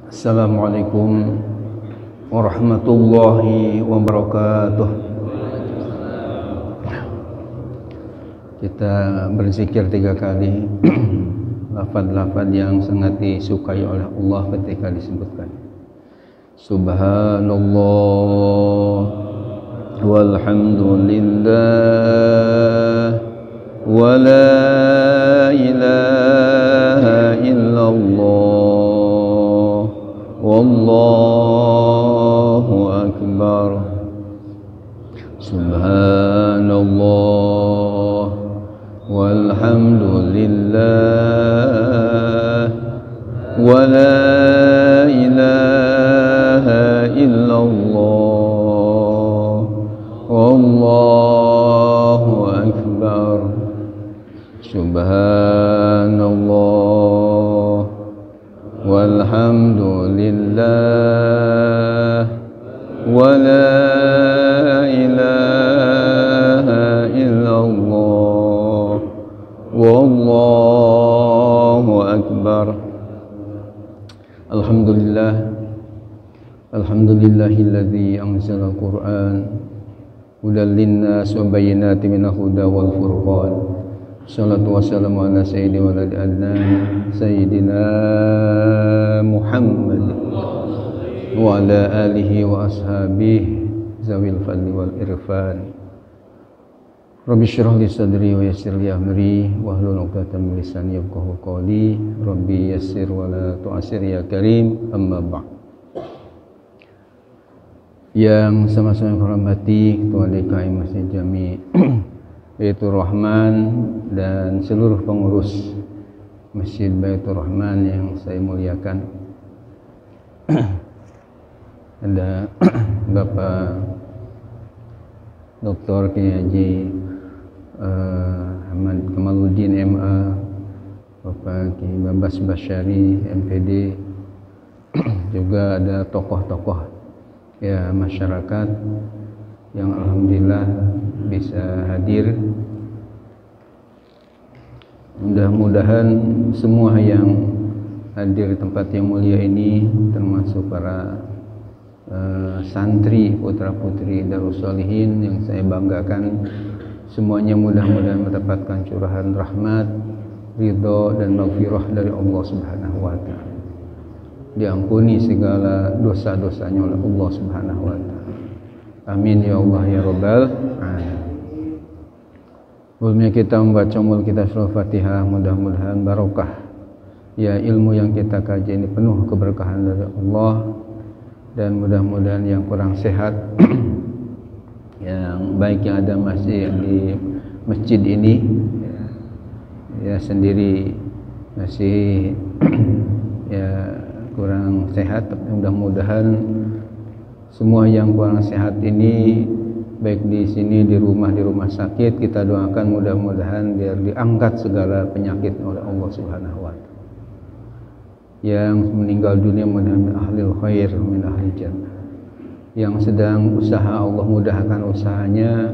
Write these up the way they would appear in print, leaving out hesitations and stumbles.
Assalamualaikum warahmatullahi wabarakatuh. Kita berzikir 3 kali lafaz-lafaz yang sangat disukai oleh Allah ketika disebutkan. Subhanallah walhamdulillah wa la ilaha illallah wallahu akbar. Subhanallah walhamdulillah wa la ilaha illallah wallahu akbar. Subhanallah walhamdulillah wa la ilaha illallah wallahu akbar. Alhamdulillah, alhamdulillahilladzi anzala al-Qur'an hudan linnas wa bayyinatin minal huda wal furqan. Salatu wassalamu ala sayyidi waladi adnan sayyidina Muhammad wa ala alihi wa ashabihi zawil fadli wal irfan. Rabbi syrah li sadri wa yassir li amri wahlul 'uqdatam min lisani yafqahu qawli. Rabbi yassir wa la tu'assir ya karim. Amma ba'd. Yang sama-sama hormati Ketua DKI Masjid Jami Baitur Rahman dan seluruh pengurus Masjid Baitur Rahman yang saya muliakan. Ada Bapak Dr. Kiai Haji Ahmad Kamaluddin MA, Bapak Kiai Babas Basyari MPD, juga ada tokoh-tokoh ya masyarakat yang alhamdulillah bisa hadir. Mudah-mudahan semua yang hadir di tempat yang mulia ini, termasuk para santri putra-putri Darus Sholihin yang saya banggakan, semuanya mudah-mudahan mendapatkan curahan rahmat, ridho dan maghfirah dari Allah Subhanahu wa taala. Diampuni segala dosa-dosanya oleh Allah Subhanahu wa taala. Amin ya Allah ya Rabbal alamin. Sebelumnya kita membaca mul kita surah Fatihah, mudah-mudahan barokah ya ilmu yang kita kaji ini penuh keberkahan dari Allah, dan mudah-mudahan yang kurang sehat yang baik yang ada masih di masjid ini ya sendiri masih ya kurang sehat, tapi mudah-mudahan semua yang kurang sehat ini baik di sini, di rumah sakit, kita doakan mudah-mudahan biar diangkat segala penyakit oleh Allah Subhanahu wa taala. Yang meninggal dunia mudah-mudahan ahlil khair min ahli jannah. Yang sedang usaha Allah mudahkan usahanya,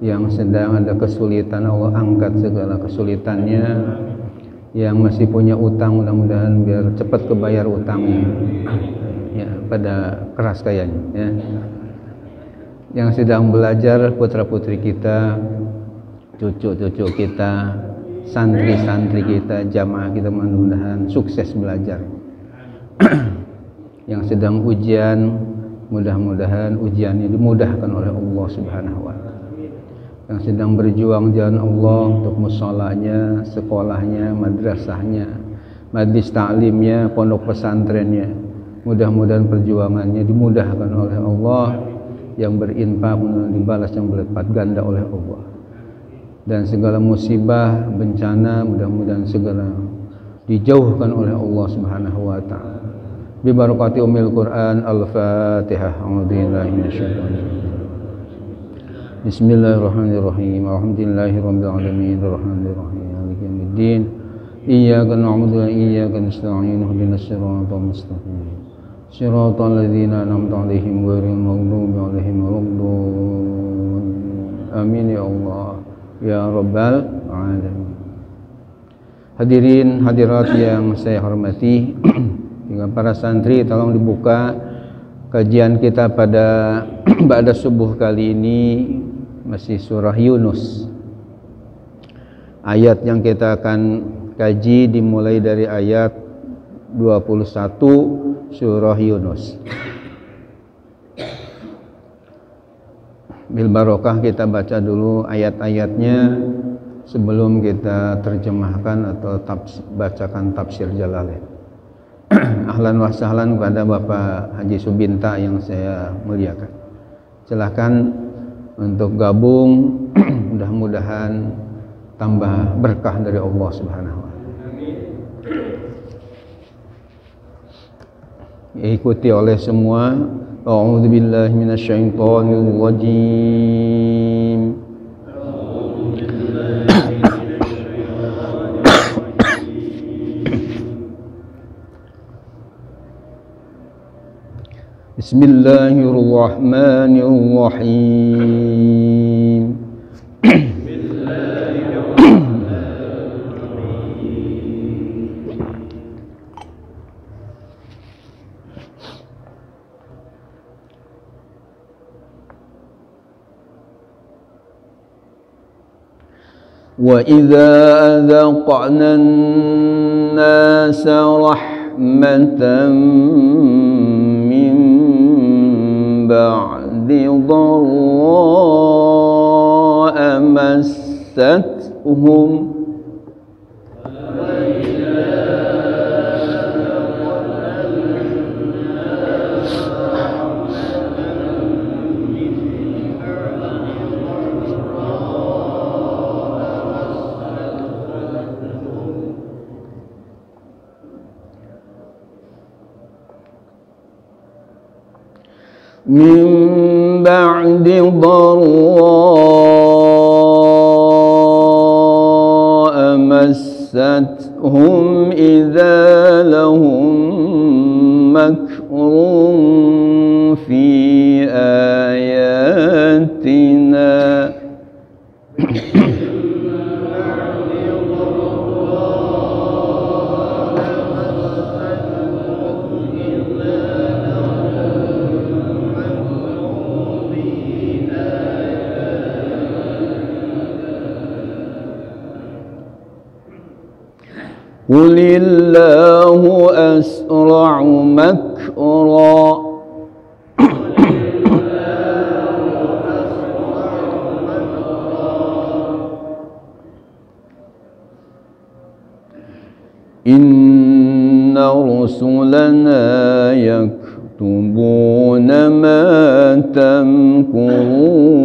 yang sedang ada kesulitan Allah angkat segala kesulitannya. Yang masih punya utang mudah-mudahan biar cepat kebayar utangnya ya, pada keras kayanya ya. Yang sedang belajar putra-putri kita, cucu-cucu kita, santri-santri kita, jamaah kita mudah-mudahan sukses belajar. Yang sedang ujian, mudah-mudahan ujiannya dimudahkan oleh Allah Subhanahu wa taala. Yang sedang berjuang jalan Allah untuk musholanya, sekolahnya, madrasahnya, majlis ta'limnya, pondok pesantrennya, mudah-mudahan perjuangannya dimudahkan oleh Allah. Yang berinfak dibalas yang berlipat ganda oleh Allah. Dan segala musibah, bencana mudah-mudahan segala dijauhkan oleh Allah Subhanahu wa taala. Bi barakati ummil Quran. Al-Fatihah. A'udzubillahi minasyaitonir rajim. Bismillahirrahmanirrahim. Alhamdulillahirabbil alamin. Arrahmanirrahim. Maliki yaumiddin. Iyyaka na'budu wa iyyaka nasta'in. Ihdinas siratal mustaqim. Shiratal ladzina an'amta 'alaihim ghairil maghdubi 'alaihim waladdallin. Amin ya Allah ya Rabbal alamin. Hadirin hadirat yang saya hormati, Juga para santri tolong dibuka kajian kita pada ba'da subuh kali ini masih surah Yunus. Ayat yang kita akan kaji dimulai dari ayat 21 surah Yunus. Bil barokah kita baca dulu ayat-ayatnya sebelum kita terjemahkan atau bacakan tafsir Jalalain. Ahlan wa sahlan kepada Bapak Haji Subinta yang saya muliakan. Silakan untuk gabung, mudah-mudahan tambah berkah dari Allah Subhanahu wa taala. Ikuti oleh semua. A'udzu billahi minasyaitonir rajim. Bismillahirrahmanirrahim. وَإِذَا أَذَقْنَا النَّاسَ رَحْمَةً مِّن بَعْدِ ضَرَّاءَ مَسَّتْهُمْ من بعد ضراء مستهم إذا لهم مكر في آياتنا قل الله أسرع مكرا إن رسلنا يكتبون ما تمكرون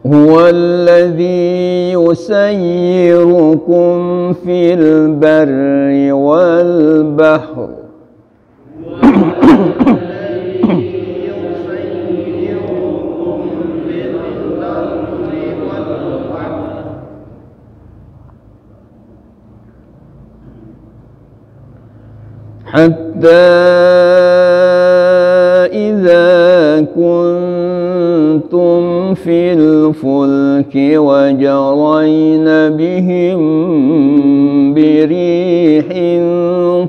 هو الذي يسيركم في البر والبحر حتى إذا كنتم في الفلك وجرين بهم بريح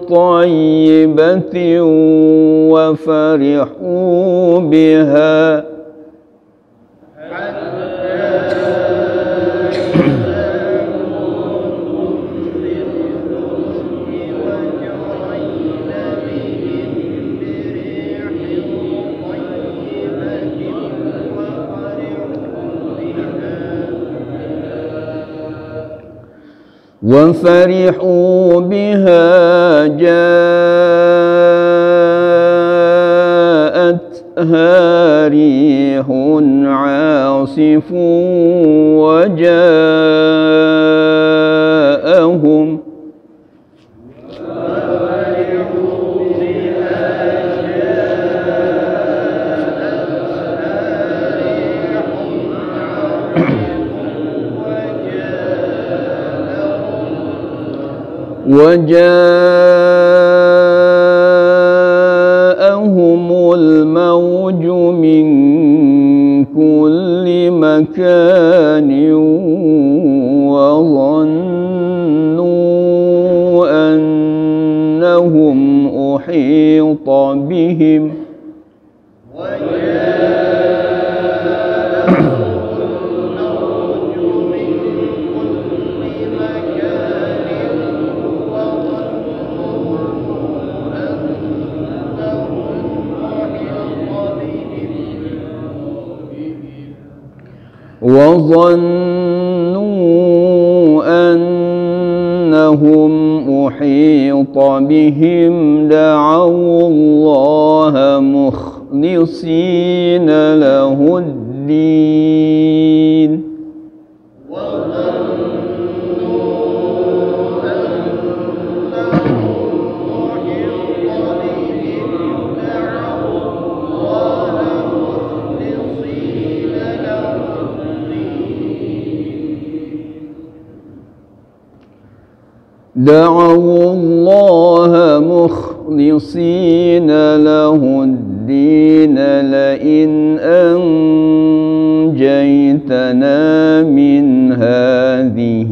طيبة وفرحوا بها وفرحوا بها جاءتها ريح عاصف وجاءهم وجاءهم الموج من كل مكان وظنوا أنهم أحيط بهم أنهم أحيط بهم دعوا الله مخلصين له الدين دعوا الله مخلصين له الدين لئن أنجيتنا من هذه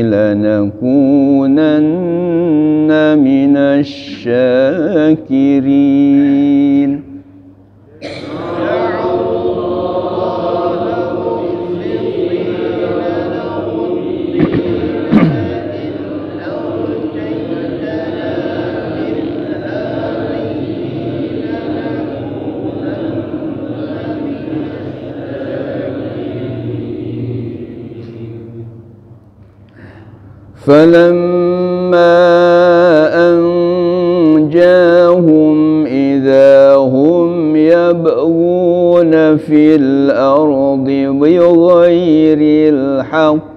لنكونن من الشاكرين فلما أنجاهم إذا هم يبغون في الأرض بغير الحق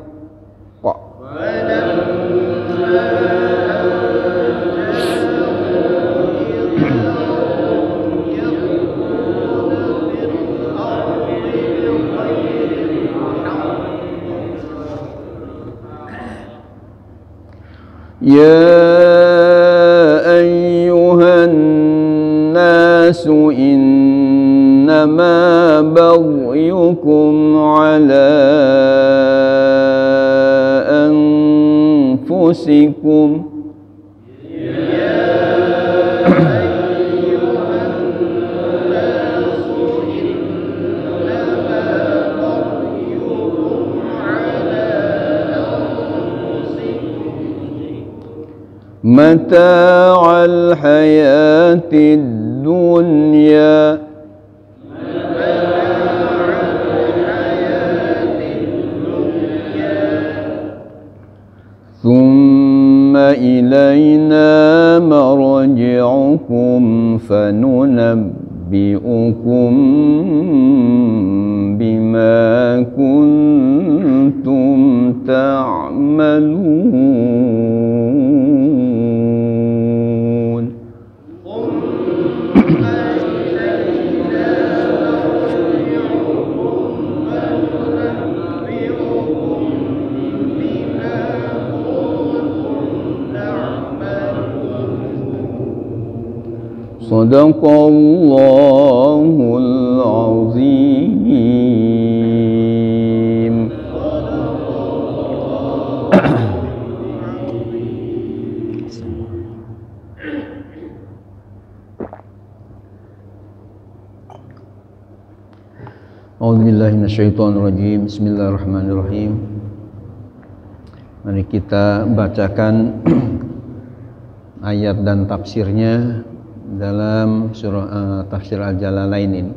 يا أيها الناس إنما بغيكم على أنفسكم متاع الحياة الدنيا ثم إلينا مرجعكم فننبئكم بما كنتم تعملون Sadaqallahul azim. A'udzubillahi minasyaitonirrajim. Bismillahirrahmanirrahim. Mari kita bacakan ayat dan tafsirnya dalam surah tafsir Al-Jalalain ini.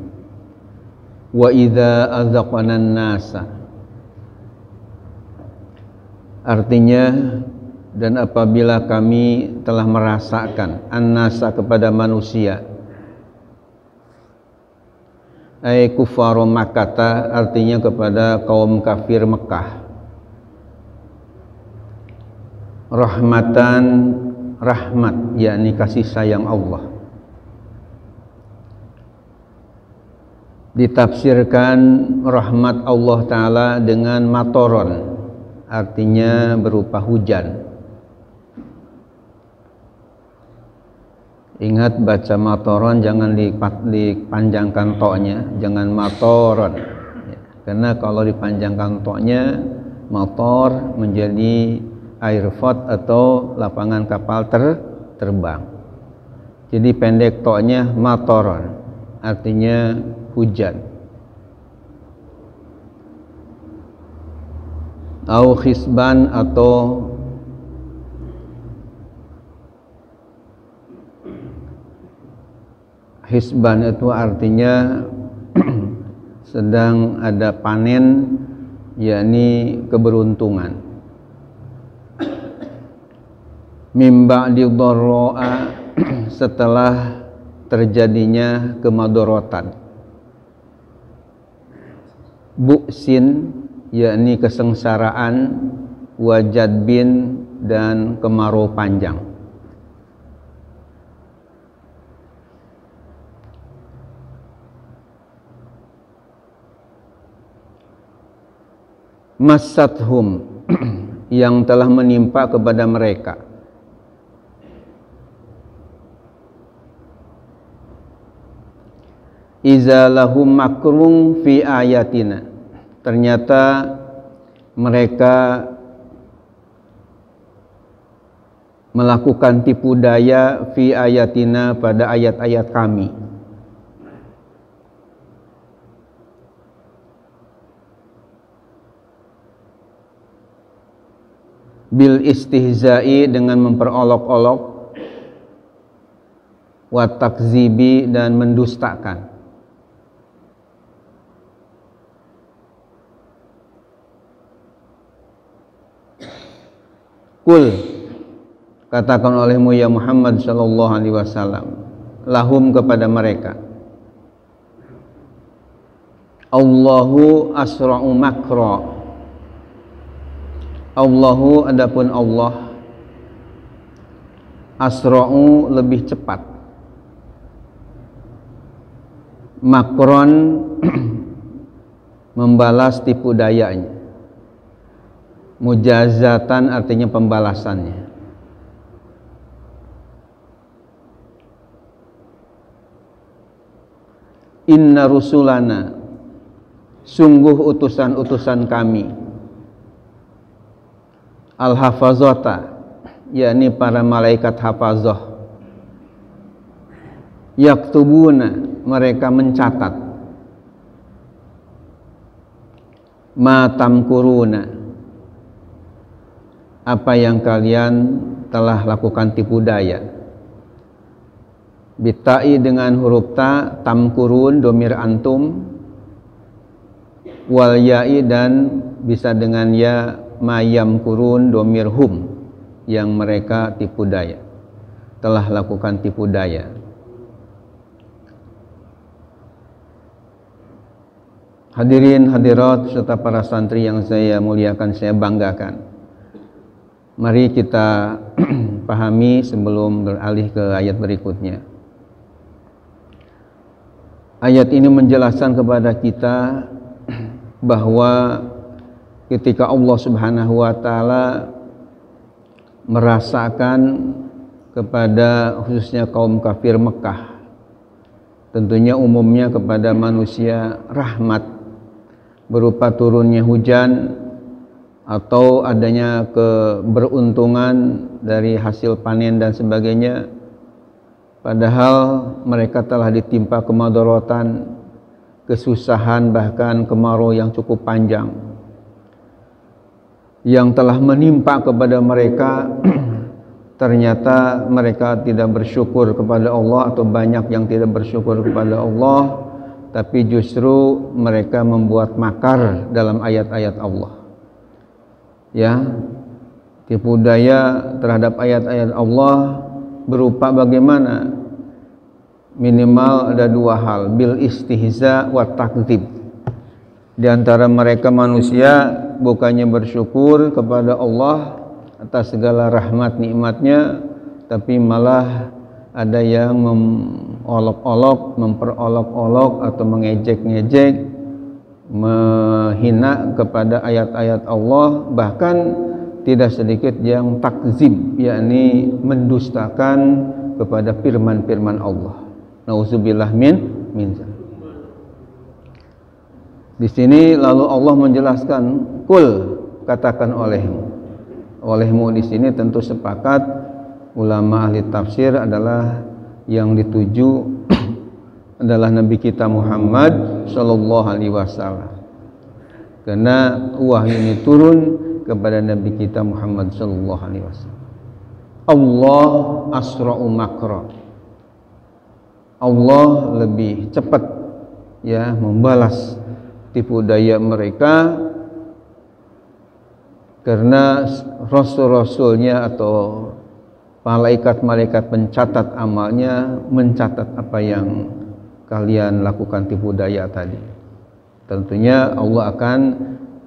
Wa idza azaqana nasa, artinya dan apabila kami telah merasakan an-nasa kepada manusia, ay kufaru Makkah, artinya kepada kaum kafir Mekah, rahmatan, rahmat, yakni kasih sayang Allah. Ditafsirkan rahmat Allah Ta'ala dengan matoron, artinya berupa hujan. Ingat baca matoron jangan dipanjangkan toknya, jangan matoron. Ya, karena kalau dipanjangkan toknya, motor menjadi airport atau lapangan kapal terbang. Jadi pendek toknya matoron, artinya hujan. Au khisban atau hisban itu artinya sedang ada panen, yakni keberuntungan. Mimba didorroa, setelah terjadinya kemadorotan. Bu'sin, yakni kesengsaraan. Wajadbin, dan kemarau panjang. Masathum, yang telah menimpa kepada mereka. Iza lahum makrung fi ayatina, ternyata mereka melakukan tipu daya fi ayatina, pada ayat-ayat kami. Bil istihza'i, dengan memperolok-olok. Wa takzibi, dan mendustakan. Kul, katakan olehmu ya Muhammad sallallahu alaihi wasallam, lahum, kepada mereka. Allahu asra'u makra. Allahu, adapun Allah, asra'u, lebih cepat. Makron, membalas tipu dayanya. Mujazatan, artinya pembalasannya. Inna rusulana, sungguh utusan-utusan kami. Al-hafazata, yakni para malaikat hafazah. Yaktubuna, mereka mencatat. Ma tamkuruna, apa yang kalian telah lakukan tipu daya. Bitai, dengan huruf ta. Tamkurun, domir antum. Wal ya'i, dan bisa dengan ya. Mayam kurun, domir hum, yang mereka tipu daya, telah lakukan tipu daya. Hadirin hadirat serta para santri yang saya muliakan, saya banggakan. Mari kita pahami sebelum beralih ke ayat berikutnya. Ayat ini menjelaskan kepada kita bahwa ketika Allah Subhanahu wa taala merasakan kepada khususnya kaum kafir Mekah, tentunya umumnya kepada manusia, rahmat berupa turunnya hujan atau adanya keberuntungan dari hasil panen dan sebagainya, padahal mereka telah ditimpa kemadharatan, kesusahan, bahkan kemarau yang cukup panjang yang telah menimpa kepada mereka. Ternyata mereka tidak bersyukur kepada Allah, atau banyak yang tidak bersyukur kepada Allah, tapi justru mereka membuat makar dalam ayat-ayat Allah. Ya, tipu daya terhadap ayat-ayat Allah berupa bagaimana? Minimal ada dua hal, bil istihza wa takdzib. Di antara mereka manusia bukannya bersyukur kepada Allah atas segala rahmat nikmatnya, tapi malah ada yang mengolok-olok, memperolok-olok atau mengejek-ngejek, menghina kepada ayat-ayat Allah, bahkan tidak sedikit yang takzib, yakni mendustakan kepada firman-firman Allah. Nauzubillah min zalik. Di sini lalu Allah menjelaskan, kul, katakan olehmu di sini tentu sepakat ulama ahli tafsir adalah yang dituju adalah Nabi kita Muhammad sallallahu alaihi wasallam. Karena wahyu ini turun kepada Nabi kita Muhammad sallallahu alaihi wasallam. Allah asra'u makra. Allah lebih cepat ya membalas tipu daya mereka, karena rasul-rasulnya atau malaikat-malaikat pencatat amalnya mencatat apa yang kalian lakukan tipu daya tadi. Tentunya Allah akan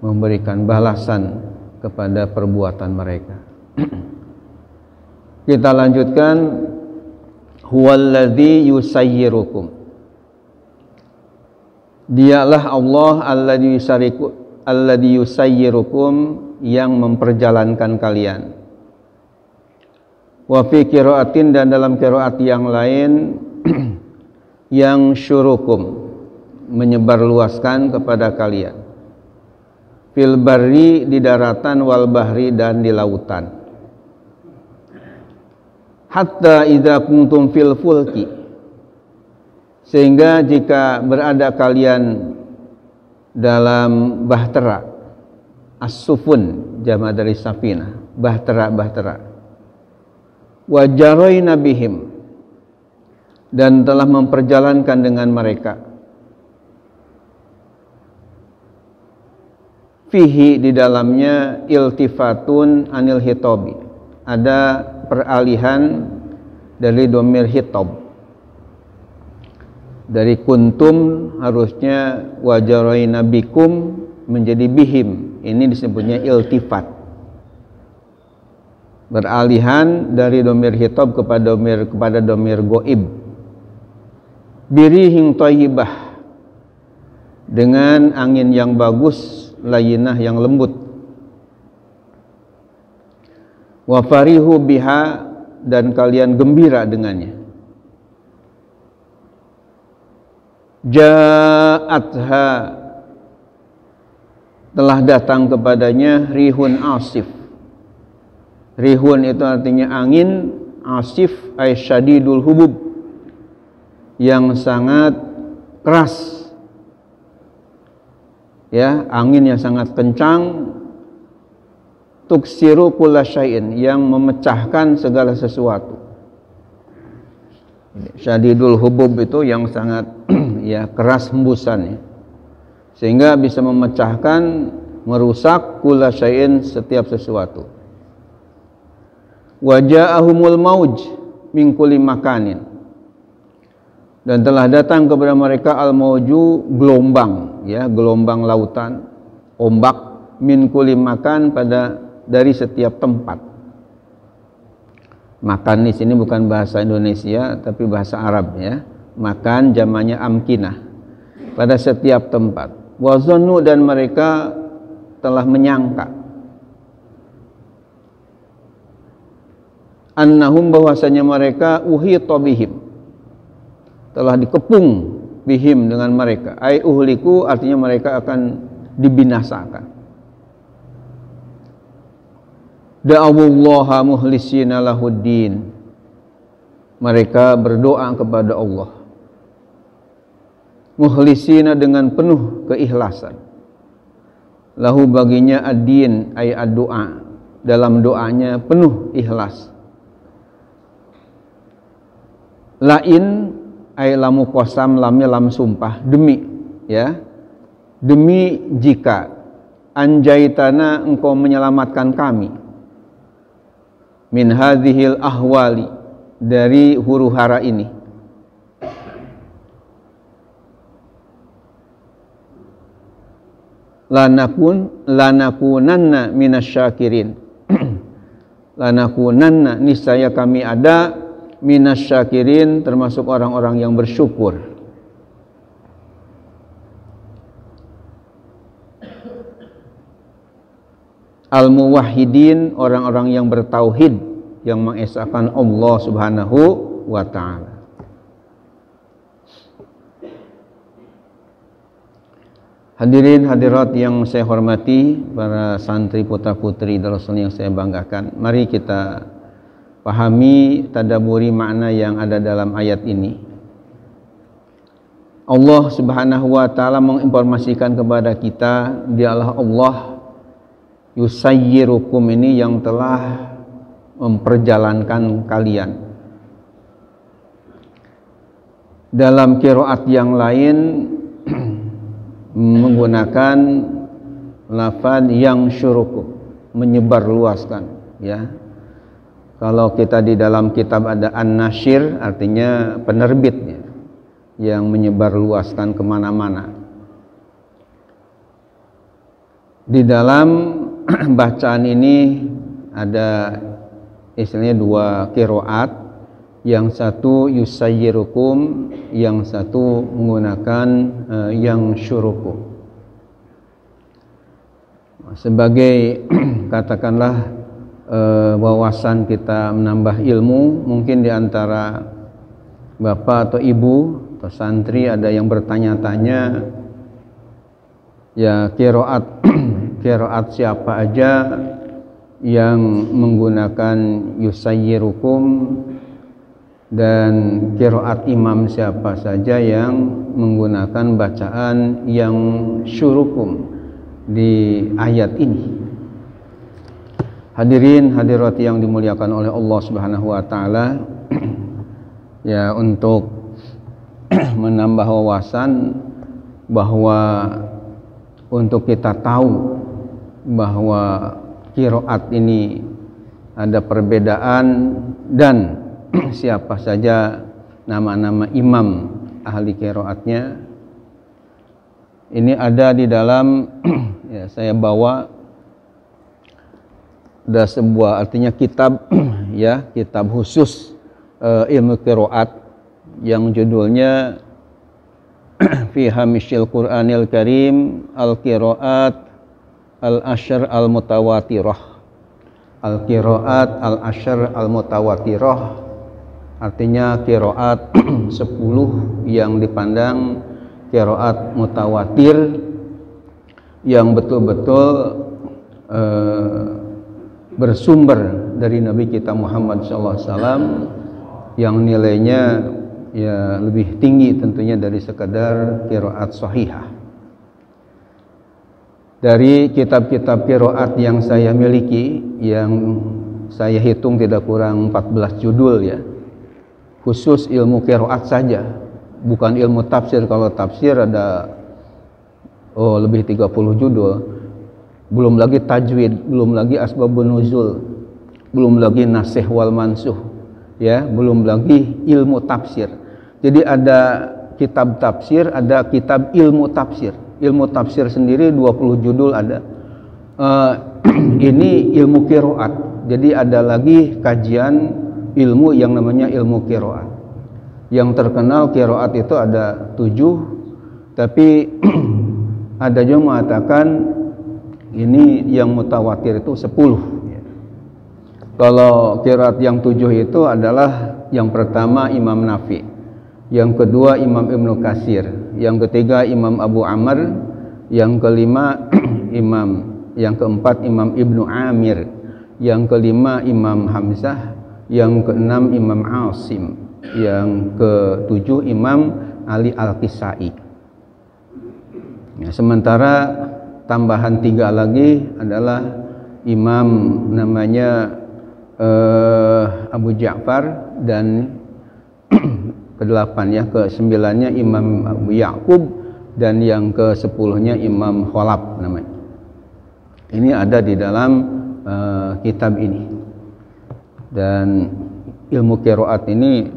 memberikan balasan kepada perbuatan mereka. Kita lanjutkan, huwallazi yusayyirukum. Dialah Allah alladzi yusayyirukum, yang memperjalankan kalian. Wa fi qiraatin, dan dalam qiraat yang lain yang syurukum, menyebarluaskan kepada kalian. Fil barri, di daratan, wal bahri, dan di lautan. Hatta idza kuntum fil fulki, sehingga jika berada kalian dalam bahtera, as-sufun jama' dari safina, bahtera. Wa jarayna bihim, dan telah memperjalankan dengan mereka. Fihi, di dalamnya iltifatun anil hitobi, ada peralihan dari domir hitob. Dari kuntum harusnya wajarayna bikum menjadi bihim. Ini disebutnya iltifat. Beralihan dari domir hitob kepada domir goib. Birihin thayyibah, dengan angin yang bagus, layinah yang lembut. Wa farihu biha, dan kalian gembira dengannya. Ja'atha, telah datang kepadanya rihun asif. Rihun itu artinya angin, asif ay syadidul hubub, yang sangat keras. Ya, angin yang sangat kencang. Tuksiru kulla syai'in, yang memecahkan segala sesuatu. Syadidul hubub itu yang sangat ya keras hembusannya, sehingga bisa memecahkan, merusak kulla syai'in, setiap sesuatu. Wa ja'ahumul mauj min kulli makanin, dan telah datang kepada mereka al-mauju, gelombang, ya, gelombang lautan, ombak, min kulli makan, dari setiap tempat. Makan di sini bukan bahasa Indonesia tapi bahasa Arab, ya. Makan jamannya amkinah, pada setiap tempat. Wa zannu, dan mereka telah menyangka annahum, bahwasanya mereka uhita bihim, telah dikepung bihim, dengan mereka. Ai uhliku, artinya mereka akan dibinasakan. Da'awullaha muhlisina lahuddin, mereka berdoa kepada Allah muhlisina, dengan penuh keikhlasan. Lahu, baginya, ad-din ay ad-doa, dalam doanya penuh ikhlas. Lain ay lamu qasam, lamnya lam sumpah, demi, ya, demi jika anjaitana, engkau menyelamatkan kami, min hadhil ahwali, dari huru-hara ini. Lanakunanna minasyakirin. Lanakunanna, niscaya kami ada, minasyakirin, termasuk orang-orang yang bersyukur. Al-muwahhidin, orang-orang yang bertauhid, yang mengesahkan Allah Subhanahu wa ta'ala. Hadirin hadirat yang saya hormati, para santri putra putri Rasul yang saya banggakan, mari kita pahami, tadaburi makna yang ada dalam ayat ini. Allah Subhanahu wa taala menginformasikan kepada kita, dialah Allah yusayyirukum, ini yang telah memperjalankan kalian. Dalam qiraat yang lain menggunakan lafaz yang syurukum, menyebar luaskan, ya. Kalau kita di dalam kitab ada an-nasyir, artinya penerbitnya yang menyebar luaskan kemana-mana. Di dalam bacaan ini ada istilahnya dua qiraat, yang satu yusayyirukum, yang satu menggunakan yang syurukum. Sebagai katakanlah wawasan kita menambah ilmu, mungkin di antara bapak atau ibu atau santri ada yang bertanya-tanya, ya qiraat qiraat siapa aja yang menggunakan yusayyirukum, dan qiraat imam siapa saja yang menggunakan bacaan yang syurukum di ayat ini. Hadirin hadirat yang dimuliakan oleh Allah Subhanahu wa taala, ya, untuk menambah wawasan bahwa untuk kita tahu bahwa qiraat ini ada perbedaan dan siapa saja nama-nama imam ahli qiraatnya. Ini ada di dalam ya, saya bawa ada sebuah, artinya kitab ya, kitab khusus ilmu qiraat yang judulnya Fi Hamishil Qur'anil Karim Al-Qiraat Al-Ashr Al-Mutawatirah. Al-Qiraat Al-Ashr Al-Mutawatirah, artinya qiraat 10 yang dipandang qiraat mutawatir, yang betul-betul bersumber dari Nabi kita Muhammad SAW, yang nilainya ya lebih tinggi tentunya dari sekadar qiraat sahihah. Dari kitab-kitab qiraat yang saya miliki, yang saya hitung tidak kurang 14 judul ya, khusus ilmu qiraat saja, bukan ilmu tafsir. Kalau tafsir ada lebih 30 judul, belum lagi tajwid, belum lagi asbabun nuzul, belum lagi nasikh wal mansuh, ya, belum lagi ilmu tafsir. Jadi ada kitab tafsir, ada kitab ilmu tafsir. Ilmu tafsir sendiri 20 judul ada. Ini ilmu qiraat. Jadi ada lagi kajian ilmu yang namanya ilmu qiraat. Yang terkenal qiraat itu ada 7, tapi ada juga mengatakan ini yang mutawatir itu 10. Kalau qiraat yang 7 itu adalah yang pertama Imam Nafi, yang kedua Imam Ibnu Katsir, yang ketiga Imam Abu Amr, yang kelima yang keempat Imam Ibnu Amir, yang kelima Imam Hamzah, yang keenam Imam Asim, yang ketujuh Imam Ali Al-Kisai. Ya, sementara tambahan 3 lagi adalah imam namanya Abu Ja'far, dan ke-8 ya, ke-9-nya Imam Abu Ya'qub, dan yang ke-10-nya Imam Khalaf namanya. Ini ada di dalam kitab ini. Dan ilmu qiraat ini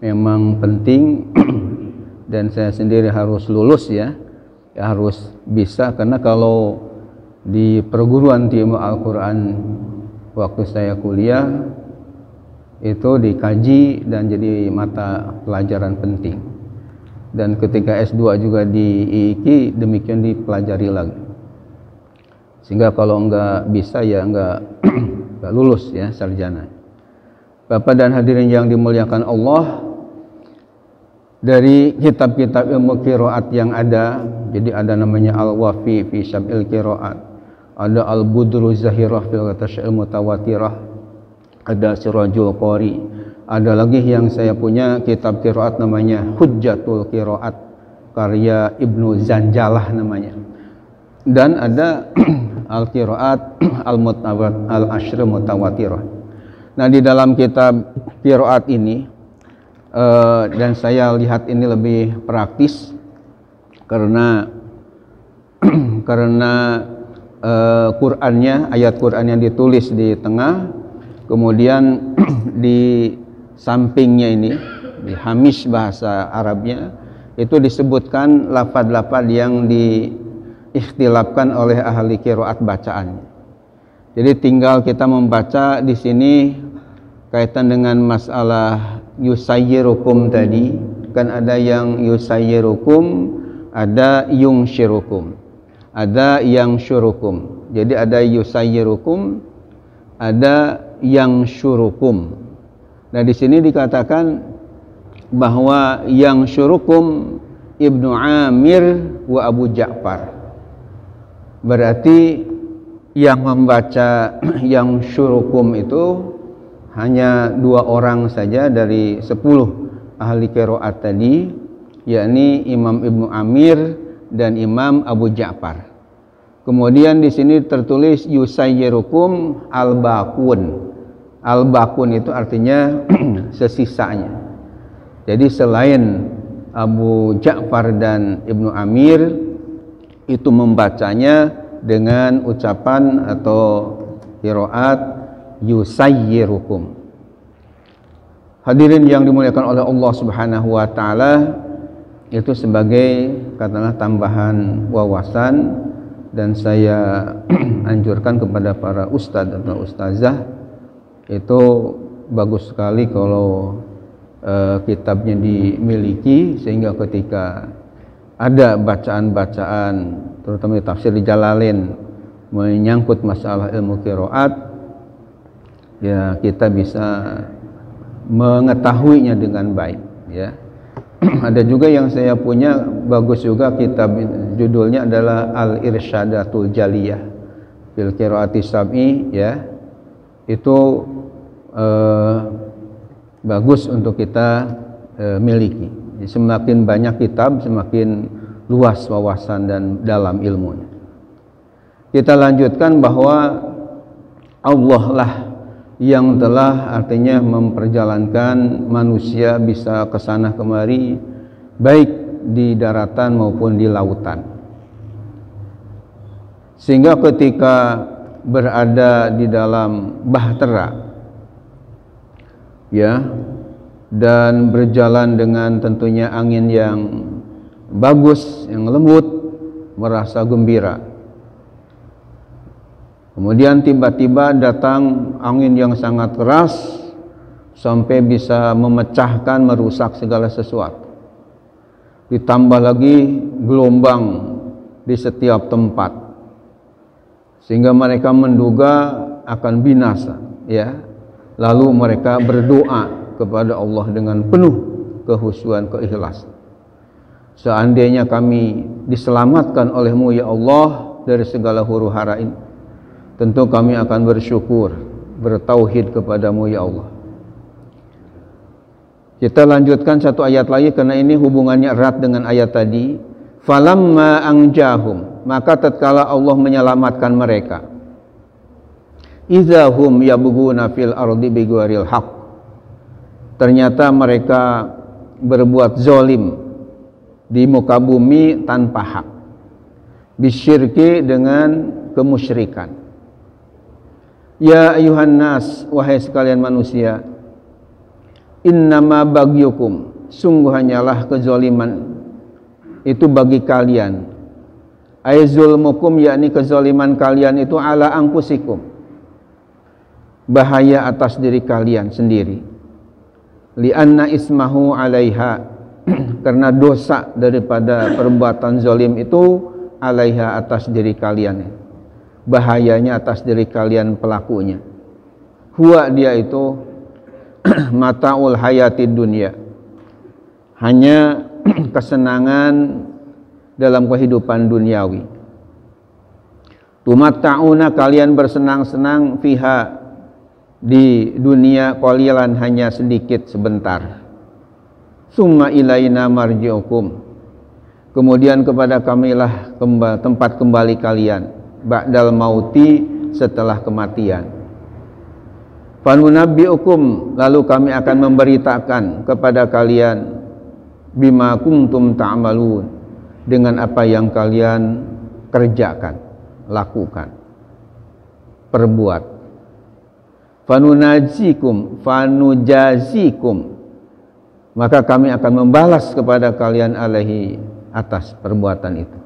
memang penting dan saya sendiri harus lulus ya, harus bisa, karena kalau di perguruan tinggi Al-Quran waktu saya kuliah itu dikaji dan jadi mata pelajaran penting, dan ketika S2 juga di IIKI demikian dipelajari lagi, sehingga kalau enggak bisa ya enggak lulus ya sarjana. Bapak dan hadirin yang dimuliakan Allah, dari kitab-kitab ilmu qiraat yang ada, jadi ada namanya Al-Wafi fi Syam'il Qiraat, ada Al-Budru Zahirah fil Tashyil Mutawatirah, ada Sirajul Qari, ada lagi yang saya punya kitab qiraat namanya Hujjatul Qiraat karya Ibnu Zanjalah namanya, dan ada Al-Qiraat Al-Ashr Mutawatirah. Nah, di dalam kitab qiraat ini dan saya lihat ini lebih praktis karena Qur'annya, ayat Qur'an yang ditulis di tengah, kemudian di sampingnya ini di hamish bahasa Arabnya itu disebutkan lafaz-lafaz yang diikhtilafkan oleh ahli qiraat bacaannya. Jadi tinggal kita membaca di sini kaitan dengan masalah yusayyirukum tadi, kan ada yang yusayyirukum, ada yungshirukum, ada yang syurukum. Jadi ada yusayyirukum, ada yang syurukum. Nah, di sini dikatakan bahwa yang syurukum Ibnu Amir wa Abu Ja'far. Berarti yang membaca yang syurukum itu hanya 2 orang saja dari 10 ahli qiraat tadi, yakni Imam Ibnu Amir dan Imam Abu Ja'far. Kemudian di sini tertulis yusayyirukum al-baqun. Al-baqun itu artinya sesisanya. Jadi selain Abu Ja'far dan Ibnu Amir itu membacanya dengan ucapan atau qiraat yusayyirukum. Hadirin yang dimuliakan oleh Allah Subhanahu wa taala, itu sebagai katakanlah tambahan wawasan, dan saya anjurkan kepada para ustadz atau ustazah, itu bagus sekali kalau kitabnya dimiliki, sehingga ketika ada bacaan-bacaan terutama di tafsir di Jalalain menyangkut masalah ilmu qiraat, ya kita bisa mengetahuinya dengan baik, ya. Ada juga yang saya punya bagus juga, kitab judulnya adalah Al-Irsyadatul Jaliyah fil Qiraati Sab'i, ya. Itu bagus untuk kita miliki. Semakin banyak kitab, semakin luas wawasan dan dalam ilmunya. Kita lanjutkan bahwa Allah lah yang telah artinya memperjalankan manusia bisa ke sana kemari, baik di daratan maupun di lautan. Sehingga ketika berada di dalam bahtera, ya, dan berjalan dengan tentunya angin yang bagus, yang lembut, merasa gembira. Kemudian tiba-tiba datang angin yang sangat keras sampai bisa memecahkan, merusak segala sesuatu. Ditambah lagi gelombang di setiap tempat, sehingga mereka menduga akan binasa, ya. Lalu mereka berdoa kepada Allah dengan penuh kehusuan, keikhlasan. Seandainya kami diselamatkan oleh-Mu ya Allah dari segala huru-hara ini, tentu kami akan bersyukur, bertauhid kepadamu ya Allah. Kita lanjutkan satu ayat lagi karena ini hubungannya erat dengan ayat tadi. Falamma anjahum, maka tatkala Allah menyelamatkan mereka, idzahum yabghuna fil ardi bighairil haqq, ternyata mereka berbuat zalim di muka bumi tanpa hak, bisyirki, dengan kemusyrikan. Ya ayuhan nas, wahai sekalian manusia, innama bagyukum, sungguh hanyalah kezaliman itu bagi kalian, ay zulmukum, yakni kezaliman kalian itu ala anfusikum, bahaya atas diri kalian sendiri, lianna ismahu alaiha, karena dosa daripada perbuatan zalim itu alaiha, atas diri kalian, bahayanya atas diri kalian pelakunya. Huwa, dia itu, mataul hayatid dunya, hanya kesenangan dalam kehidupan duniawi. Tumatta'una, kalian bersenang-senang fiha, di dunia, qalilan, hanya sedikit sebentar. Summa ilaina marji'ukum, kemudian kepada kamilah tempat kembali kalian, ba'dal mauti, setelah kematian. Fanunabbi'ukum, lalu kami akan memberitakan kepada kalian, bima kuntum ta'malun, dengan apa yang kalian kerjakan, lakukan, perbuat. Fanujazikum, maka kami akan membalas kepada kalian alaihi, atas perbuatan itu.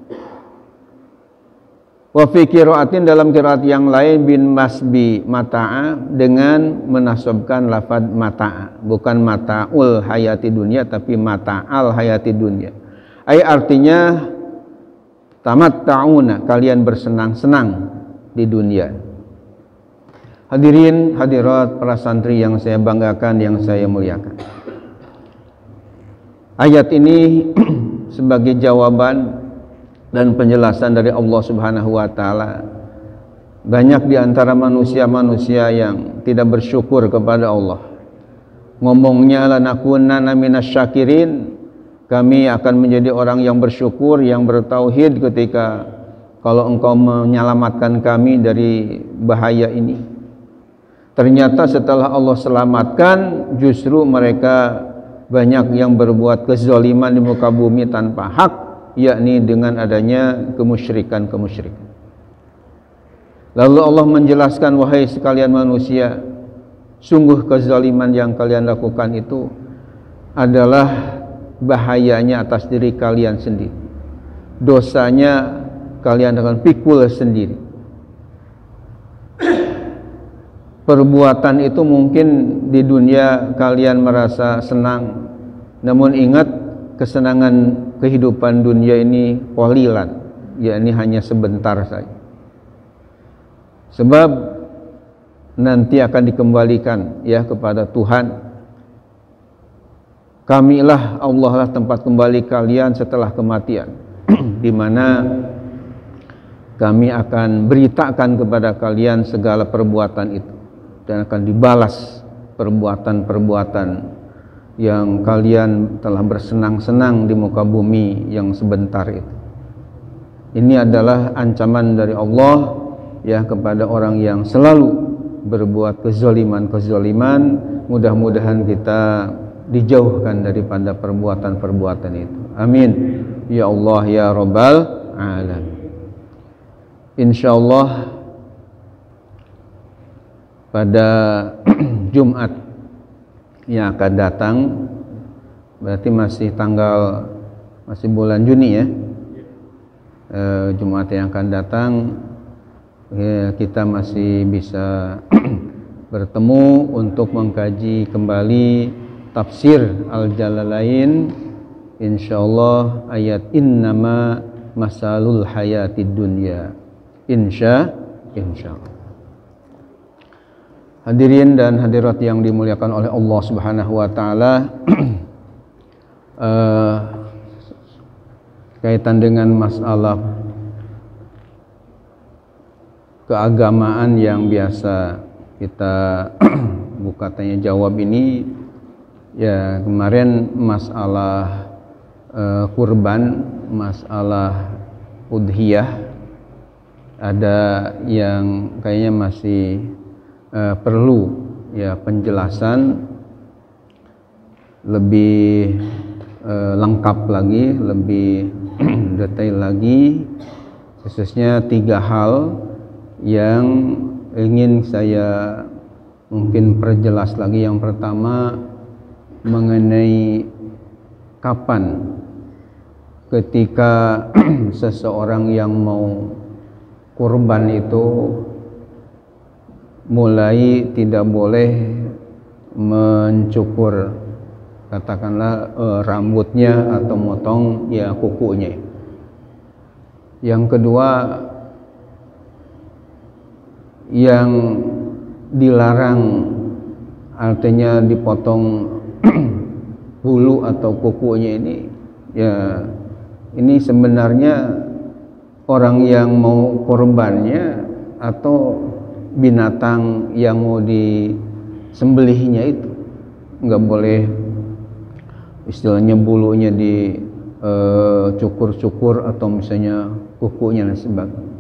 Wa fi qiraatin, dalam qiraat yang lain, bin masbi mata'a, dengan menasabkan lafaz mata'a, bukan mata'ul hayati dunya tapi mata'al hayati dunya. Ai artinya tamatta'una, kalian bersenang-senang di dunia. Hadirin hadirat para santri yang saya banggakan, yang saya muliakan, ayat ini sebagai jawaban dan penjelasan dari Allah Subhanahu wa taala. Banyak di antara manusia-manusia yang tidak bersyukur kepada Allah. Ngomongnya lanakunanna minasyakirin, kami akan menjadi orang yang bersyukur, yang bertauhid ketika kalau engkau menyelamatkan kami dari bahaya ini. Ternyata setelah Allah selamatkan, justru mereka banyak yang berbuat kezaliman di muka bumi tanpa hak, yakni dengan adanya kemusyrikan. Lalu Allah menjelaskan, wahai sekalian manusia, sungguh kezaliman yang kalian lakukan itu adalah bahayanya atas diri kalian sendiri. Dosanya kalian akan pikul sendiri. Perbuatan itu mungkin di dunia kalian merasa senang, namun ingat, kesenangan kehidupan dunia ini qalilan, yakni hanya sebentar saja. Sebab nanti akan dikembalikan ya kepada Tuhan. Kamilah, Allah lah tempat kembali kalian setelah kematian, di mana kami akan beritakan kepada kalian segala perbuatan itu, dan akan dibalas perbuatan-perbuatan yang kalian telah bersenang-senang di muka bumi yang sebentar itu. Ini adalah ancaman dari Allah ya kepada orang yang selalu berbuat kezaliman. Mudah-mudahan kita dijauhkan daripada perbuatan-perbuatan itu. Amin ya Allah ya Rabbal alamin. Insyaallah pada Jumat yang akan datang, berarti masih bulan Juni ya, Jumat yang akan datang ya, kita masih bisa bertemu untuk mengkaji kembali tafsir Al-Jalalain, insyaallah ayat innama masalul hayatid dunya, insyaallah. Hadirin dan hadirat yang dimuliakan oleh Allah Subhanahu wa taala, kaitan dengan masalah keagamaan yang biasa kita buka tanya jawab ini ya, kemarin masalah kurban, masalah udhiyah, ada yang kayaknya masih perlu ya penjelasan lebih lengkap lagi, lebih detail lagi, khususnya 3 hal yang ingin saya mungkin perjelas lagi. Yang pertama mengenai kapan ketika seseorang yang mau kurban itu mulai tidak boleh mencukur, katakanlah rambutnya atau motong ya kukunya. Yang kedua, yang dilarang artinya dipotong bulu atau kukunya ini, ya ini sebenarnya orang yang mau korbannya atau binatang yang mau disembelihnya itu. Nggak boleh istilahnya bulunya dicukur-cukur atau misalnya kukunya dan sebagainya.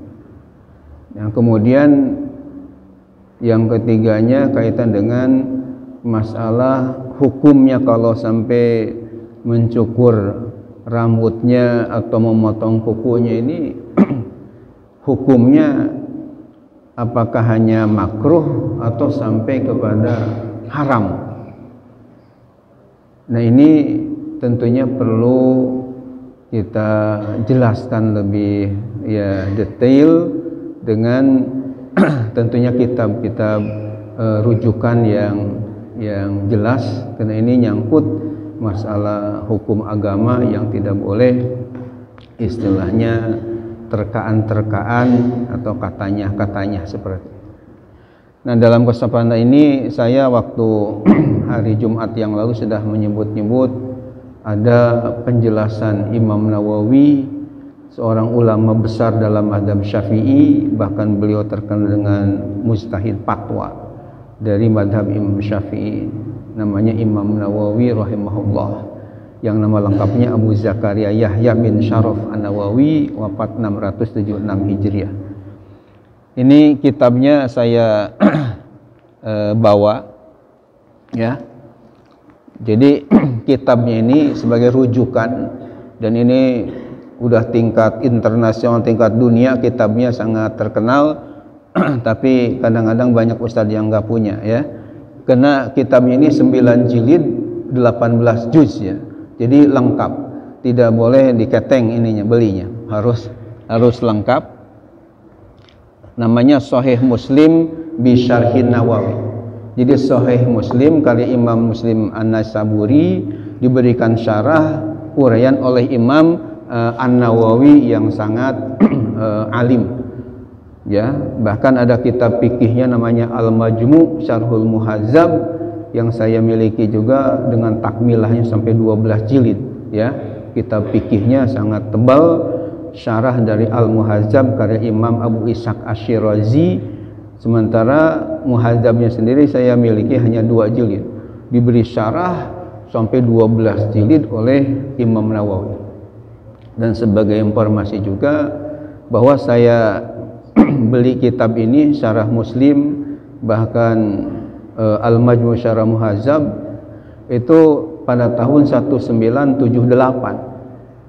Yang kemudian yang ketiganya kaitan dengan masalah hukumnya kalau sampai mencukur rambutnya atau memotong kukunya ini hukumnya apakah hanya makruh atau sampai kepada haram. Nah, ini tentunya perlu kita jelaskan lebih ya detail dengan tentunya kitab-kitab rujukan yang jelas, karena ini nyangkut masalah hukum agama yang tidak boleh istilahnya terkaan-terkaan atau katanya-katanya seperti itu. Nah, dalam kesempatan ini saya waktu hari Jumat yang lalu sudah menyebut-nyebut ada penjelasan Imam Nawawi, seorang ulama besar dalam mazhab Syafi'i, bahkan beliau terkenal dengan mujtahid fatwa dari mazhab Imam Syafi'i, namanya Imam Nawawi rahimahullah, yang nama lengkapnya Abu Zakaria Yahya bin Syaraf An-Nawawi, wafat 676 Hijriah. Ini kitabnya saya bawa ya. Jadi kitabnya ini sebagai rujukan, dan ini udah tingkat internasional, tingkat dunia, kitabnya sangat terkenal. Tapi kadang-kadang banyak ustadz yang nggak punya ya, karena kitabnya ini 9 jilid 18 juz ya, jadi lengkap, tidak boleh diketeng ininya belinya, harus lengkap. Namanya Sahih Muslim bi Syarhin Nawawi. Jadi Sahih Muslim karya Imam Muslim An-Naisaburi diberikan syarah uraian oleh Imam An-Nawawi yang sangat alim ya. Bahkan ada kitab fikihnya namanya Al-Majmu' Syarhul Muhazzab yang saya miliki juga, dengan takmilahnya sampai 12 jilid ya. Kitab fikihnya sangat tebal, syarah dari Al-Muhazzab karya Imam Abu Ishaq Asy-Syirazi. Sementara Muhazzabnya sendiri saya miliki hanya 2 jilid, diberi syarah sampai 12 jilid oleh Imam Nawawi. Dan sebagai informasi juga bahwa saya beli kitab ini, Syarah Muslim, bahkan Al-Majmu' Syarah Muhazzab, itu pada tahun 1978.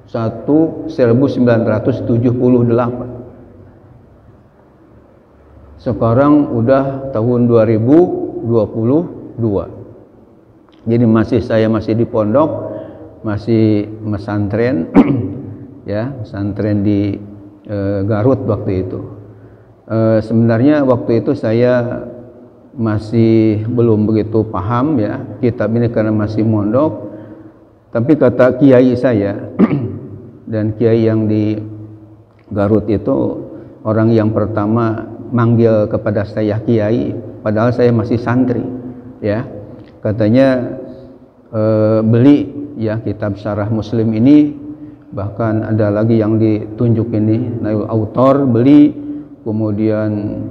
1978. Sekarang udah tahun 2022. Jadi saya masih di pondok, masih mesantren ya, pesantren di Garut waktu itu. Sebenarnya waktu itu saya masih belum begitu paham ya kitab ini karena masih mondok. Tapi kata kiai saya dan kiai yang di Garut itu orang yang pertama manggil kepada saya kiai, padahal saya masih santri ya. Katanya beli ya kitab Syarah Muslim ini, bahkan ada lagi yang ditunjuk ini Nail Autor, beli. Kemudian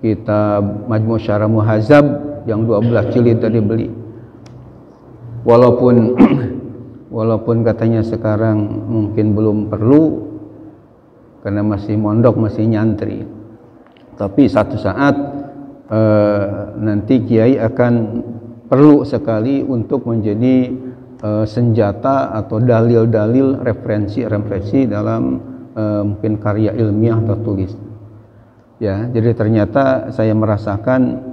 kitab Majmu' Syarah Muhazzab yang 12 jilid tadi beli. Walaupun katanya sekarang mungkin belum perlu karena masih mondok, masih nyantri, tapi satu saat nanti kiai akan perlu sekali untuk menjadi senjata atau dalil-dalil referensi dalam mungkin karya ilmiah atau tulis ya. Jadi ternyata saya merasakan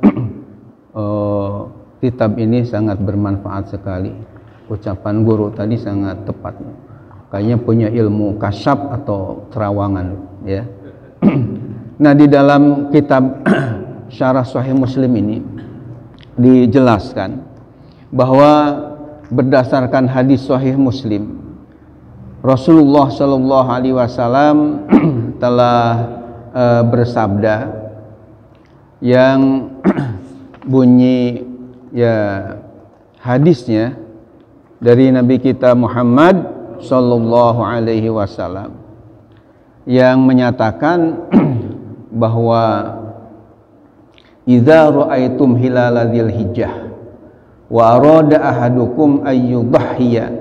kitab ini sangat bermanfaat sekali. Ucapan guru tadi sangat tepat, kayaknya punya ilmu kasyaf atau terawangan ya. Nah, di dalam kitab Syarah Sahih Muslim ini dijelaskan bahwa berdasarkan hadis Sahih Muslim, Rasulullah Shallallahu Alaihi Wasallam telah bersabda yang bunyi ya hadisnya dari Nabi kita Muhammad sallallahu alaihi wasallam yang menyatakan bahwa idza ra'aitum hilala dzilhijjah wa arada ahadukum ayyudhhiya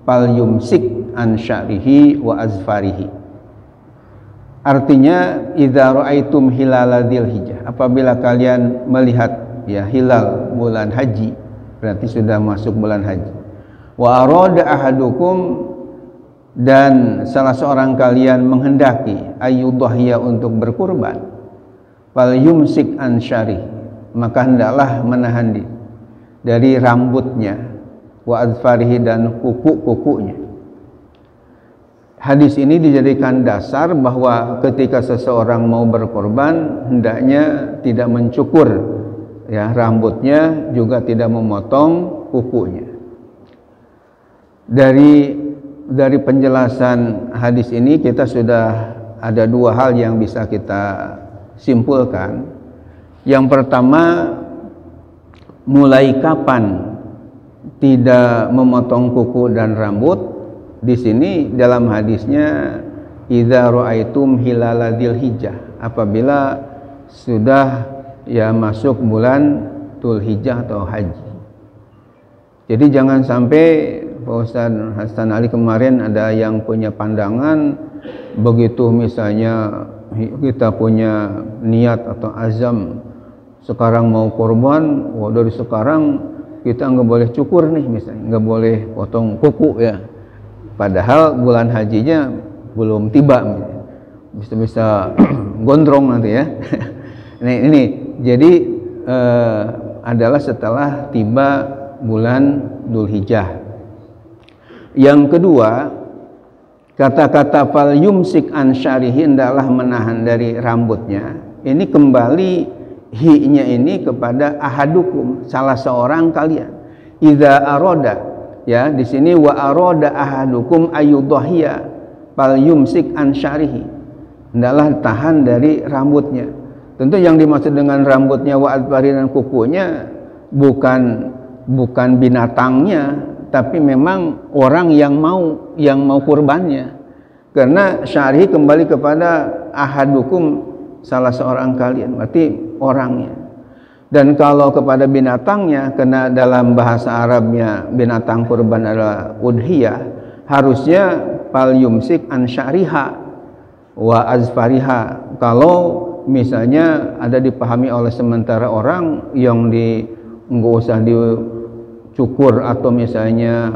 falyumsik an sya'rihi wa azfarihi. Artinya idza ra'aitum hilala dzilhijjah, apabila kalian melihat ya hilal bulan haji, berarti sudah masuk bulan haji. Wa arada ahadukum, dan salah seorang kalian menghendaki ayyudhhiya untuk berkurban, fal yumsik an syari, maka hendaklah menahan diri dari rambutnya, wa adfarihi, dan kuku-kukunya. Hadis ini dijadikan dasar bahwa ketika seseorang mau berkorban hendaknya tidak mencukur ya rambutnya, juga tidak memotong kukunya. Dari penjelasan hadis ini kita sudah ada dua hal yang bisa kita simpulkan. Yang pertama, mulai kapan tidak memotong kuku dan rambut? Di sini dalam hadisnya idza ra'aitum hilala dzilhijjah, apabila sudah ya masuk bulan Dzulhijjah atau haji. Jadi jangan sampai Pak Ustaz Hasan Ali kemarin ada yang punya pandangan begitu misalnya kita punya niat atau azam sekarang mau korban, dari sekarang kita nggak boleh cukur nih misalnya, nggak boleh potong kuku ya. Padahal bulan hajinya belum tiba, bisa gondrong nanti ya. ini jadi adalah setelah tiba bulan Dzulhijjah. Yang kedua, kata-kata fal yumsik an syarihi, hendaklah menahan dari rambutnya. Ini kembali hi-nya ini kepada ahadukum, salah seorang kalian. Idza aroda, ya di sini wa aroda ahadukum ayyudhhiya fal yumsik an syarihi, hendaklah tahan dari rambutnya. Tentu yang dimaksud dengan rambutnya wa adfari dan kukunya bukan binatangnya, tapi memang orang yang mau kurbannya. Karena syar'i kembali kepada ahadukum, salah seorang kalian, berarti orangnya. Dan kalau kepada binatangnya, karena dalam bahasa Arabnya binatang kurban adalah udhiyah, harusnya fal yumsik an sya'riha wa azfariha. Kalau misalnya ada dipahami oleh sementara orang yang nggak usah dicukur atau misalnya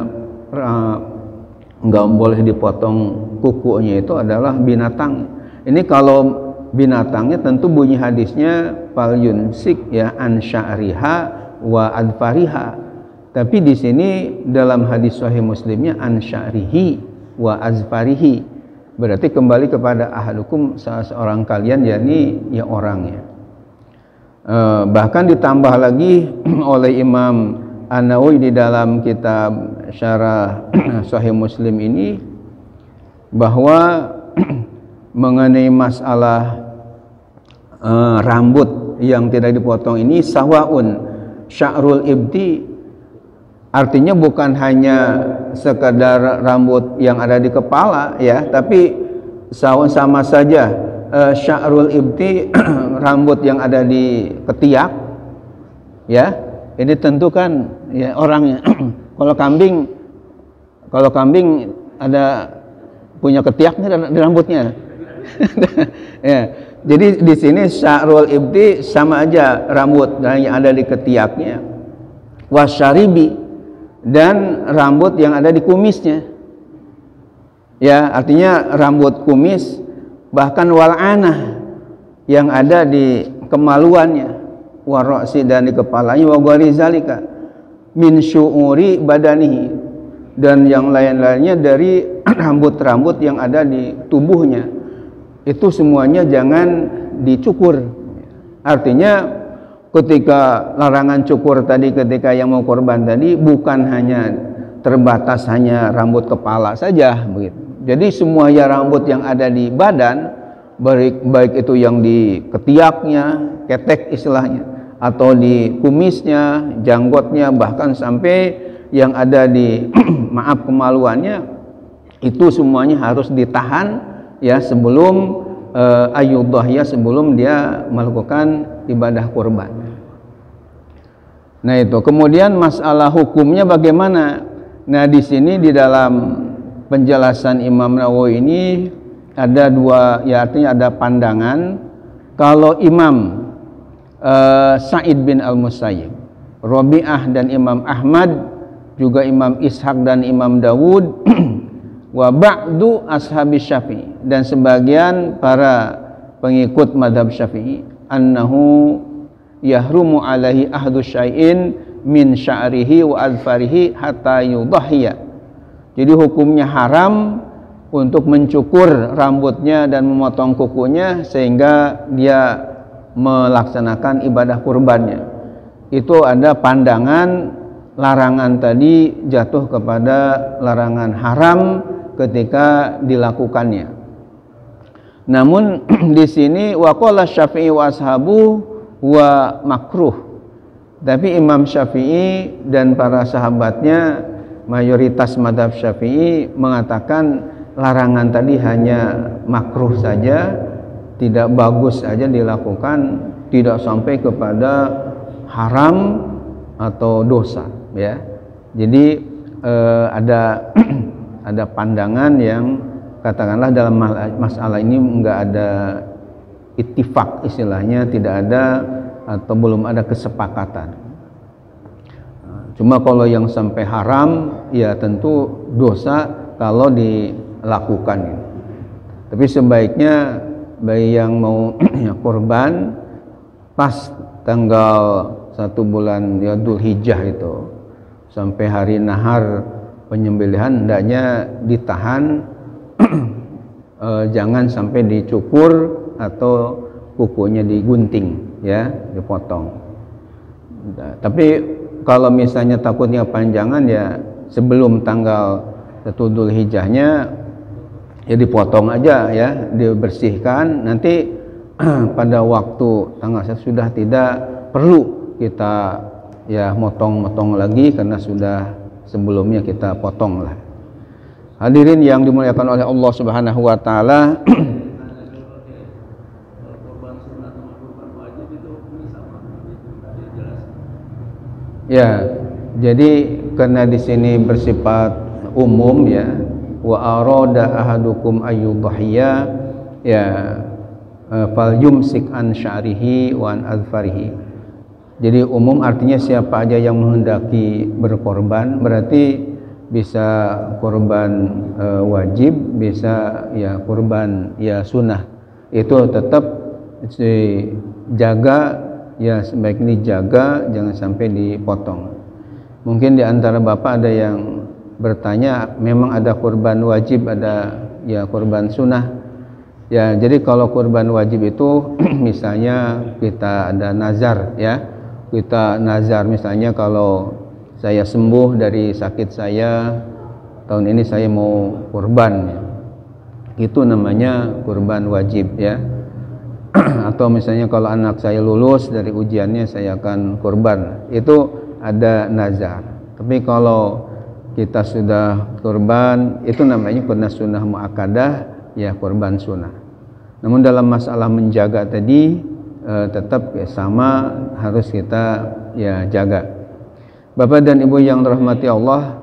nggak boleh dipotong kukunya, itu adalah binatang. Ini kalau binatangnya tentu bunyi hadisnya fal yumsik ya an sya'riha wa adfariha. Tapi di sini dalam hadis sahih Muslimnya an sya'rihi wa azfarihi. Berarti kembali kepada ahadukum, salah seorang kalian, yakni ya orangnya. Bahkan ditambah lagi oleh Imam An-Nawawi di dalam kitab Syarah Sahih Muslim ini, bahwa mengenai masalah rambut yang tidak dipotong ini sawaun sya'rul ibti, artinya bukan hanya sekadar rambut yang ada di kepala ya, tapi sama saja sya'rul ibti rambut yang ada di ketiak ya, ini tentu kan ya orangnya. Kalau kambing ada punya ketiaknya di rambutnya. Ya, jadi di sini sya'rul ibti sama aja rambut yang ada di ketiaknya, wasyaribi, dan rambut yang ada di kumisnya. Ya, artinya rambut kumis, bahkan wal'anah yang ada di kemaluannya, warroksi, dan di kepalanya, wa gharizalika min syu'uri badanihi, dan yang lain-lainnya dari rambut-rambut yang ada di tubuhnya. Itu semuanya jangan dicukur. Artinya ketika larangan cukur tadi, ketika yang mau korban tadi, bukan hanya terbatas hanya rambut kepala saja begitu. Jadi semua ya rambut yang ada di badan, baik itu yang di ketiaknya, ketek istilahnya, atau di kumisnya, janggotnya, bahkan sampai yang ada di maaf kemaluannya, itu semuanya harus ditahan ya sebelum ayyudhiyah, sebelum dia melakukan ibadah kurban. Nah itu kemudian masalah hukumnya bagaimana? Nah di sini di dalam penjelasan Imam Nawawi ini ada dua, ya artinya ada pandangan. Kalau Imam Sa'id bin Al-Musayyib, Rabi'ah dan Imam Ahmad, juga Imam Ishaq dan Imam Dawud, wa ba'du ashabi Syafi'i, dan sebagian para pengikut madhab Syafi'i, annahu yahrumu alaihi ahdu syai'in min sya'rihi wa adfarihi hatta yudhhiya. Jadi hukumnya haram untuk mencukur rambutnya dan memotong kukunya sehingga dia melaksanakan ibadah kurbannya. Itu ada pandangan larangan tadi jatuh kepada larangan haram ketika dilakukannya. Namun di sini waqala Syafi'i wa ashabu wa makruh. Tapi Imam Syafi'i dan para sahabatnya, mayoritas madhab Syafi'i mengatakan larangan tadi hanya makruh saja, tidak bagus saja dilakukan, tidak sampai kepada haram atau dosa ya. Jadi ada pandangan yang katakanlah dalam masalah ini enggak ada ittifaq, istilahnya tidak ada atau belum ada kesepakatan. Cuma kalau yang sampai haram ya tentu dosa kalau dilakukan. Tapi sebaiknya bagi yang mau kurban pas tanggal 1 bulan ya Dzulhijjah itu sampai hari nahar penyembelihan hendaknya ditahan jangan sampai dicukur atau kukunya digunting ya, dipotong. Tapi kalau misalnya takutnya panjangan ya sebelum tanggal 1 Dzulhijjahnya ya dipotong aja ya, dibersihkan, nanti pada waktu tanggal 1 sudah tidak perlu kita ya motong-motong lagi karena sudah sebelumnya kita potong lah. Hadirin yang dimuliakan oleh Allah Subhanahu wa taala, ya, jadi karena di sini bersifat umum ya, wa arada ahadukum ayyudhhiya ya fal yumsik an sya'rihi wa an adfarihi. Jadi umum artinya siapa aja yang menghendaki berkorban, berarti bisa korban wajib, bisa ya korban ya sunnah. Itu tetap dijaga ya, sebaiknya dijaga, jangan sampai dipotong. Mungkin di antara Bapak ada yang bertanya, memang ada korban wajib, ada ya korban sunnah. Ya, jadi kalau korban wajib itu misalnya kita ada nazar ya. Kita nazar misalnya kalau saya sembuh dari sakit saya, tahun ini saya mau kurban ya. Itu namanya kurban wajib ya. Atau misalnya kalau anak saya lulus dari ujiannya saya akan kurban, itu ada nazar. Tapi kalau kita sudah kurban, itu namanya kurban sunnah muakkadah ya, kurban sunnah. Namun dalam masalah menjaga tadi tetap ya sama, harus kita ya jaga. Bapak dan Ibu yang dirahmati Allah,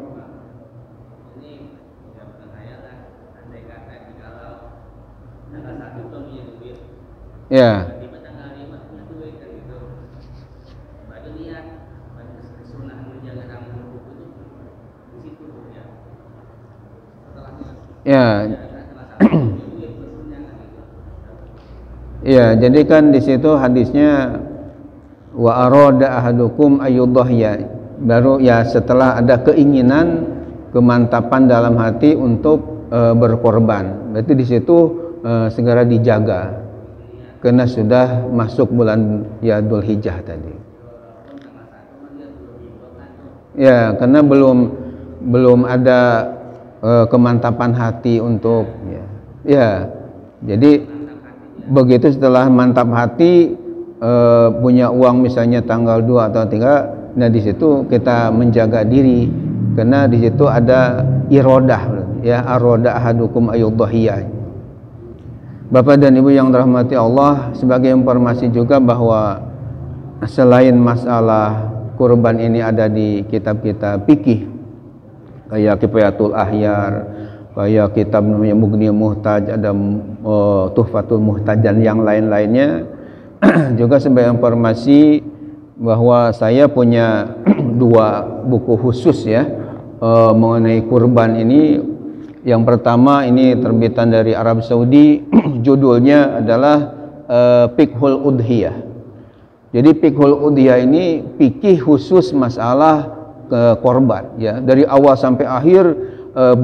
ya ya ya, jadi kan di situ hadisnya wa arada ahadukum ayyudhhiya, baru ya setelah ada keinginan, kemantapan dalam hati untuk berkorban, berarti di situ segera dijaga karena sudah masuk bulan ya Dzulhijjah tadi. Ya, karena belum ada kemantapan hati untuk ya. Jadi begitu setelah mantap hati punya uang misalnya tanggal 2 atau 3, nah di situ kita menjaga diri karena di situ ada irodah ya, aroda ahadukum ayudhiyah. Bapak dan Ibu yang dirahmati Allah, sebagai informasi juga bahwa selain masalah kurban ini ada di kitab-kitab fikih kayak Kifayatul Ahyar, kayak kitab namanya Mughni Muhtaj, ada Tuhfatul Muhtaj dan yang lain-lainnya. Juga sebagai informasi bahwa saya punya 2 buku khusus ya mengenai kurban ini. Yang pertama ini terbitan dari Arab Saudi, judulnya adalah Fiqhul Udhiyah. Jadi Fiqhul Udhiyah ini fikih khusus masalah korban ya, dari awal sampai akhir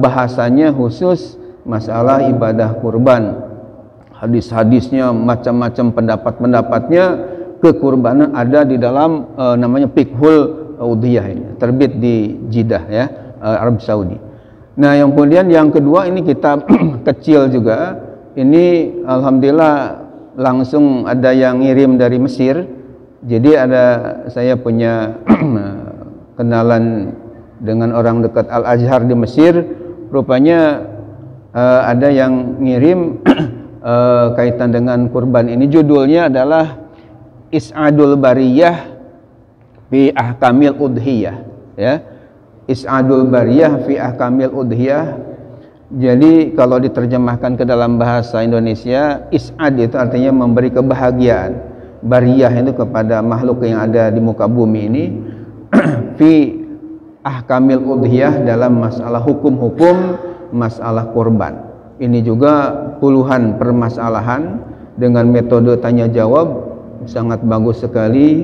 bahasanya khusus masalah ibadah kurban, hadis-hadisnya, macam-macam pendapat-pendapatnya kekurbanan ada di dalam namanya Fiqhul Udhiyah ini, terbit di Jeddah ya, Arab Saudi. Nah yang kemudian yang kedua ini kitab kecil juga, ini alhamdulillah langsung ada yang ngirim dari Mesir. Jadi saya punya kenalan dengan orang dekat Al-Azhar di Mesir, rupanya ada yang ngirim kaitan dengan kurban ini. Judulnya adalah Is'adul Bariyah fi Ahkamil Udhiyah ya, Is'adul Bariyah fi Ahkamil Udhiyah. Jadi kalau diterjemahkan ke dalam bahasa Indonesia, Is'ad itu artinya memberi kebahagiaan, bariyah itu kepada makhluk yang ada di muka bumi ini, fi Ahkamil Udhiyah, dalam masalah hukum-hukum masalah kurban. Ini juga puluhan permasalahan dengan metode tanya jawab, sangat bagus sekali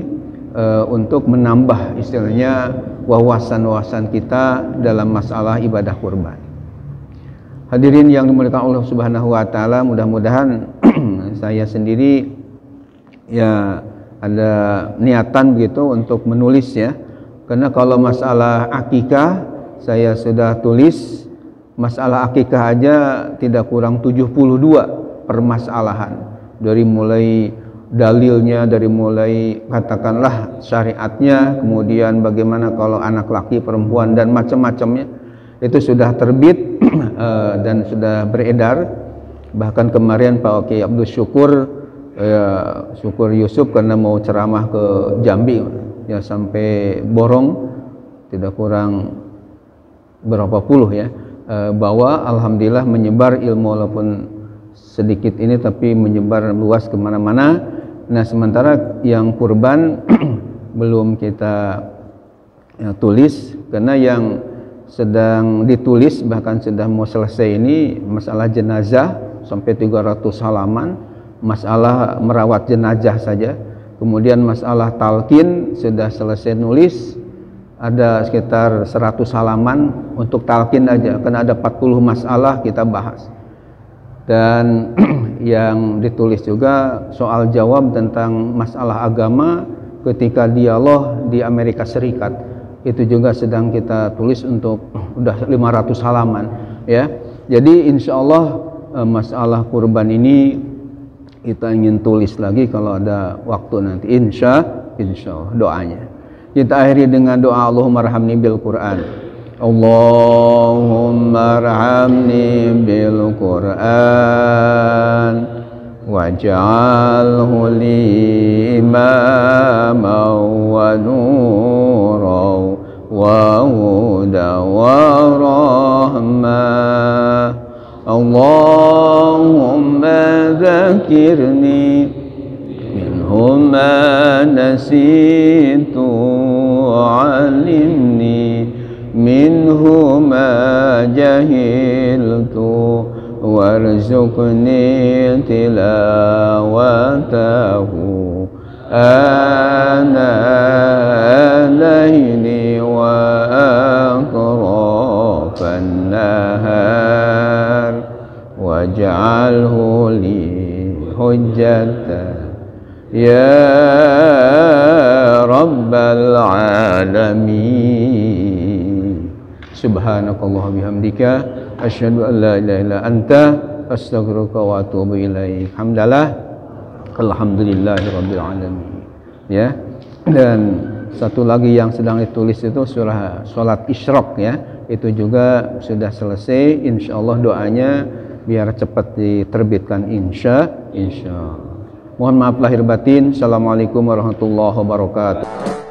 untuk menambah istilahnya wawasan-wawasan kita dalam masalah ibadah kurban. Hadirin yang dimuliakan Allah Subhanahu wa taala, mudah-mudahan saya sendiri ya ada niatan begitu untuk menulis ya. Karena kalau masalah akikah saya sudah tulis, masalah akikah aja tidak kurang 72 permasalahan, dari mulai dalilnya, dari mulai katakanlah syariatnya, kemudian bagaimana kalau anak laki, perempuan dan macam-macamnya, itu sudah terbit dan sudah beredar. Bahkan kemarin Pak Kiai Abdul Syukur Syukur Yusuf karena mau ceramah ke Jambi ya, sampai Borong, tidak kurang berapa puluh ya, bahwa alhamdulillah menyebar ilmu walaupun sedikit ini tapi menyebar luas kemana-mana. Nah sementara yang kurban belum kita tulis, karena yang sedang ditulis bahkan sudah mau selesai ini masalah jenazah sampai 300 halaman, masalah merawat jenazah saja. Kemudian masalah talqin sudah selesai nulis, ada sekitar 100 halaman untuk talqin aja, karena ada 40 masalah kita bahas. Dan yang ditulis juga soal jawab tentang masalah agama ketika dialog di Amerika Serikat, itu juga sedang kita tulis untuk udah 500 halaman ya. Jadi insya Allah masalah kurban ini kita ingin tulis lagi kalau ada waktu nanti, insya Allah doanya. Kita akhiri dengan doa Allahumma arhamni bil Quran. Allahumma arhamni bil Quran waj'alhu li imaman wa nuran wa hudan wa rahmah. Allahumma dzakirni minhum ma nasitu alimni minhum ma jahiltu warzuqni tilawatahu ana laili wa atrafan nahar waj'alhu li hujjatan ya rabbal alamin. Subhanakallah bihamdika asyhadu an la ilaha illa anta astaghfiruka wa atubu ilaik. Hamdalah Alhamdulillahirabbil alamin. Ya. Dan satu lagi yang sedang ditulis itu surah salat Isyraq ya. Itu juga sudah selesai. Insyaallah doanya biar cepat diterbitkan insyaallah. Mohon maaf lahir batin. Assalamualaikum warahmatullahi wabarakatuh.